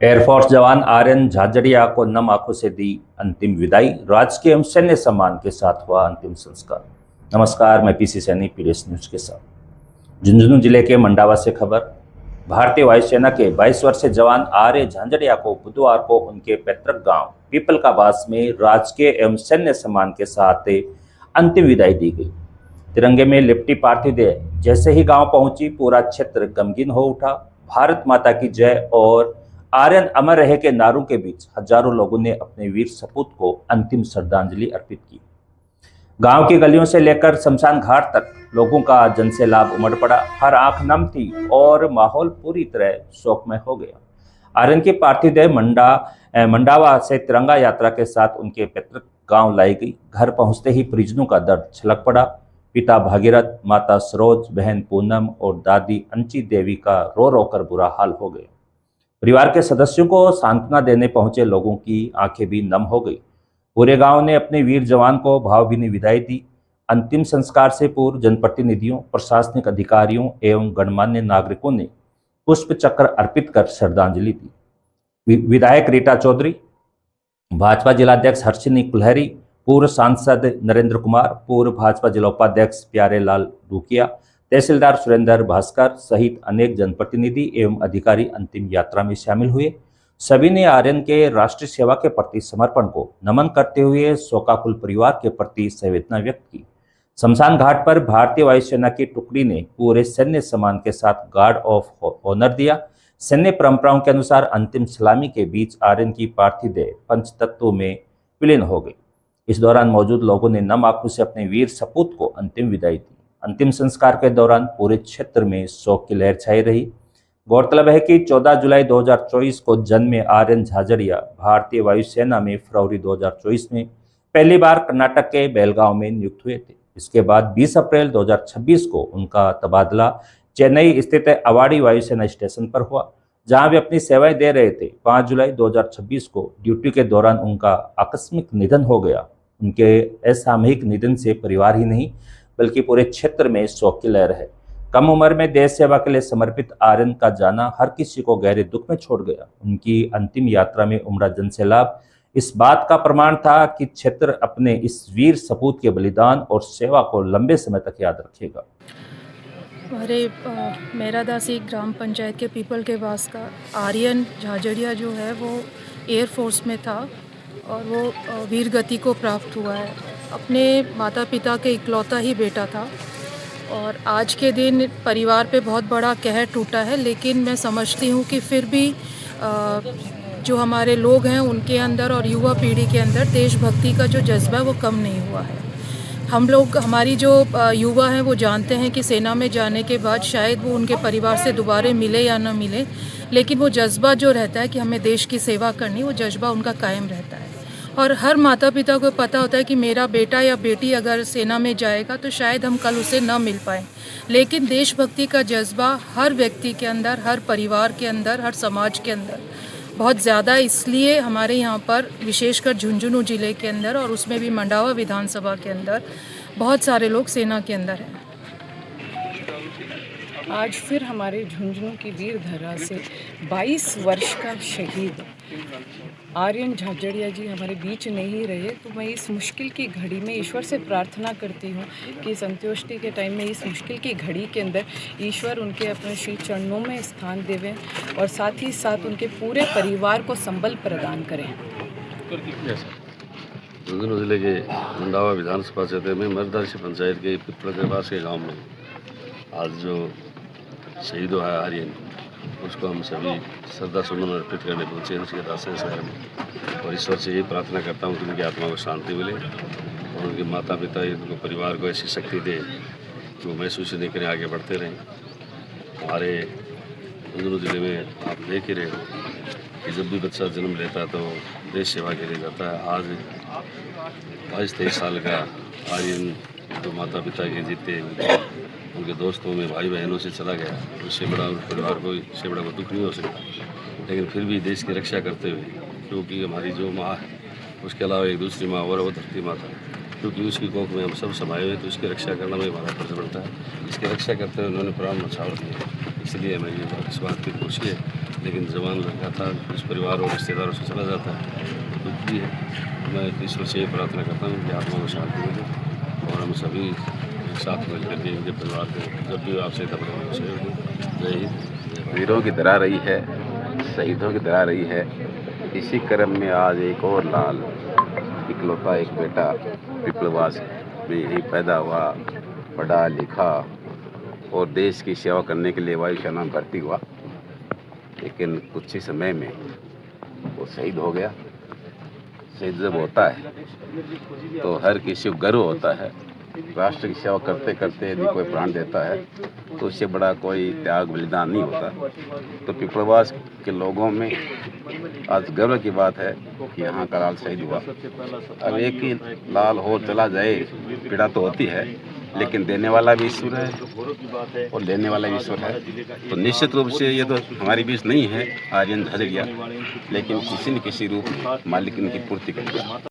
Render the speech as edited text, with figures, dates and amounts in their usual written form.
Air force जवान आर्यन झाझड़िया को नम आंखों से दी अंतिम विदाई। राजकीय एवं सैन्य सम्मान के साथ हुआ अंतिम संस्कार। नमस्कार, मैं पीसी सैनी पीडीएस न्यूज के साथ। झुंझुनू जिले के मंडावा से खबर। भारतीय वायुसेना के 22 वर्षीय जवान आर्य झाझड़िया को बुधवार को उनके पैतृक गांव पीपलकाबास में राजकीय एवं सैन्य सम्मान के साथ अंतिम विदाई दी गई। तिरंगे में लिपटी पार्थिव देह जैसे ही गांव पहुंची, पूरा क्षेत्र गमगीन हो उठा। भारत माता की जय और आर्यन अमर रहे के नारों के बीच हजारों लोगों ने अपने वीर सपूत को अंतिम श्रद्धांजलि अर्पित की। गांव की गलियों से लेकर शमशान घाट तक लोगों का जनसैलाब उमड़ पड़ा। हर आंख नम थी और माहौल पूरी तरह शोकमय हो गया। आर्यन की पार्थिव देह मंडावा से तिरंगा यात्रा के साथ उनके पैतृक गांव लाई गई। घर पहुंचते ही परिजनों का दर्द छलक पड़ा। पिता भागीरथ, माता सरोज, बहन पूनम और दादी अंची देवी का रो रो कर बुरा हाल हो गया। परिवार के सदस्यों को सांत्वना देने पहुंचे लोगों की आंखें भी नम हो गई। पूरे गांव ने अपने वीर जवान को भावभीनी विदाई दी। अंतिम संस्कार से पूर्व जनप्रतिनिधियों, प्रशासनिक अधिकारियों एवं गणमान्य नागरिकों ने पुष्प चक्र अर्पित कर श्रद्धांजलि दी। विधायक रीटा चौधरी, भाजपा जिलाध्यक्ष हर्षिनी कुल्हरी, पूर्व सांसद नरेंद्र कुमार, पूर्व भाजपा जिला उपाध्यक्ष प्यारे लाल डूकिया, तहसीलदार सुरेंद्र भास्कर सहित अनेक जनप्रतिनिधि एवं अधिकारी अंतिम यात्रा में शामिल हुए। सभी ने आर्यन के राष्ट्रीय सेवा के प्रति समर्पण को नमन करते हुए शोकाकुल परिवार के प्रति संवेदना व्यक्त की। शमशान घाट पर भारतीय वायुसेना की टुकड़ी ने पूरे सैन्य सम्मान के साथ गार्ड ऑफ ऑनर दिया। सैन्य परंपराओं के अनुसार अंतिम सलामी के बीच आर्यन की पार्थिव देह पंचतत्वों में विलीन हो गई। इस दौरान मौजूद लोगों ने नम आंखों से अपने वीर सपूत को अंतिम विदाई दी। अंतिम संस्कार के दौरान पूरे क्षेत्र में शोक की लहर छाई रही। गौरतलब है कि 14 जुलाई 2024 को जन्मे आर्यन झाझड़िया भारतीय वायुसेना में फरवरी 2024 में पहली बार कर्नाटक के बेलगांव में नियुक्त हुए थे। इसके बाद 20 अप्रैल 2026 को उनका तबादला चेन्नई स्थित अवाड़ी वायुसेना स्टेशन पर हुआ, जहां वे अपनी सेवाएं दे रहे थे। 5 जुलाई 2026 को ड्यूटी के दौरान उनका आकस्मिक निधन हो गया। उनके असामयिक निधन से परिवार ही नहीं बल्कि पूरे क्षेत्र में शोक की लहर है। कम उम्र में देश सेवा के लिए समर्पित आर्यन का जाना हर किसी को गहरे दुख में छोड़ गया। उनकी अंतिम यात्रा में उमड़ा जनसैलाब इस बात का प्रमाण था कि क्षेत्र अपने इस वीर सपूत के बलिदान और सेवा को लंबे समय तक याद रखेगा। मेरा दासी ग्राम पंचायत के पीपल के पास का आर्यन झाझड़िया जो है वो एयरफोर्स में था और वो वीर गति को प्राप्त हुआ है। अपने माता पिता के इकलौता ही बेटा था और आज के दिन परिवार पे बहुत बड़ा कहर टूटा है। लेकिन मैं समझती हूँ कि फिर भी जो हमारे लोग हैं उनके अंदर और युवा पीढ़ी के अंदर देशभक्ति का जो जज्बा है वो कम नहीं हुआ है। हम लोग, हमारी जो युवा हैं वो जानते हैं कि सेना में जाने के बाद शायद वो उनके परिवार से दोबारा मिले या ना मिले, लेकिन वो जज्बा जो रहता है कि हमें देश की सेवा करनी, वो जज्बा उनका कायम रहता है। और हर माता पिता को पता होता है कि मेरा बेटा या बेटी अगर सेना में जाएगा तो शायद हम कल उसे ना मिल पाएँ, लेकिन देशभक्ति का जज्बा हर व्यक्ति के अंदर, हर परिवार के अंदर, हर समाज के अंदर बहुत ज़्यादा। इसलिए हमारे यहाँ पर विशेषकर झुंझुनू ज़िले के अंदर और उसमें भी मंडावा विधानसभा के अंदर बहुत सारे लोग सेना के अंदर हैं। आज फिर हमारे झुंझुनू की वीर धरा से 22 वर्ष का शहीद आर्यन झाझड़िया जी हमारे बीच नहीं रहे, तो मैं इस मुश्किल की घड़ी में ईश्वर से प्रार्थना करती हूँ कि इस अंत्योष्टि के टाइम में, इस मुश्किल की घड़ी के अंदर ईश्वर उनके अपने श्री चरणों में स्थान देवें और साथ ही साथ उनके पूरे परिवार को संबल प्रदान करें। झुंझुनू जिले के मंडावा विधानसभा क्षेत्र में मर्दासी पंचायत के पीपलकाबास के गांव में आज जो शहीद हुआ है आर्यन, उसको हम सभी श्रद्धा सुमन अर्पित करने पहुँचे हैं उसके दास शहर में। और ईश्वर से यही प्रार्थना करता हूँ कि उनकी आत्मा को शांति मिले और उनके माता पिता, उनके परिवार को ऐसी शक्ति दे कि वो महसूस नहीं करें, आगे बढ़ते रहें। हमारे झुंझुनू जिले में आप देख ही रहे हो कि जब भी बच्चा जन्म लेता है तो देश सेवा के लिए जाता है। आज 22-23 साल का आर्यन तो माता पिता के जीते उनके दोस्तों में, भाई बहनों से चला गया, उससे बड़ा परिवार को, इससे बड़ा दुख नहीं हो सकता। लेकिन फिर भी देश की रक्षा करते हुए, क्योंकि हमारी जो माँ है उसके अलावा एक दूसरी माँ और वो धरती माता, क्योंकि उसकी कोख में हम सब समाये हुए, तो उसकी रक्षा करना में हमारा फर्ज बनता है। इसकी रक्षा करते हुए उन्होंने प्राण न्यौछावर दिए, इसलिए हमें ये इस बात की खुशी है लेकिन जवान लड़का था, इस परिवार और रिश्तेदारों से चला जाता है, दुख भी है। मैं ईश्वर से ये प्रार्थना करता हूँ कि आत्मा को शांति मिले और हम सभी साथ मिल करके इनके परिवार को जब भी आपसे तब जय हिंद। वीरों की तरह रही है, शहीदों की तरह रही है। इसी क्रम में आज एक और लाल इकलौता एक बेटा पिपलवास में ही पैदा हुआ, पढ़ा लिखा और देश की सेवा करने के लिए वायुसेना में भर्ती हुआ, लेकिन कुछ ही समय में वो शहीद हो गया। शहीद जब होता है तो हर किसी को गर्व होता है। राष्ट्र की सेवा करते करते यदि कोई प्राण देता है तो उससे बड़ा कोई त्याग बलिदान नहीं होता। तो पिपलवास के लोगों में आज गर्व की बात है कि यहाँ का लाल शहीद हुआ। अब एक ही लाल हो चला जाए पीड़ा तो होती है, लेकिन देने वाला भी ईश्वर है और लेने वाला भी ईश्वर है। तो निश्चित रूप से ये तो हमारी बीच नहीं है आर्यन झाजड़िया, लेकिन किसी न किसी रूप मालिक इनकी पूर्ति करेगा।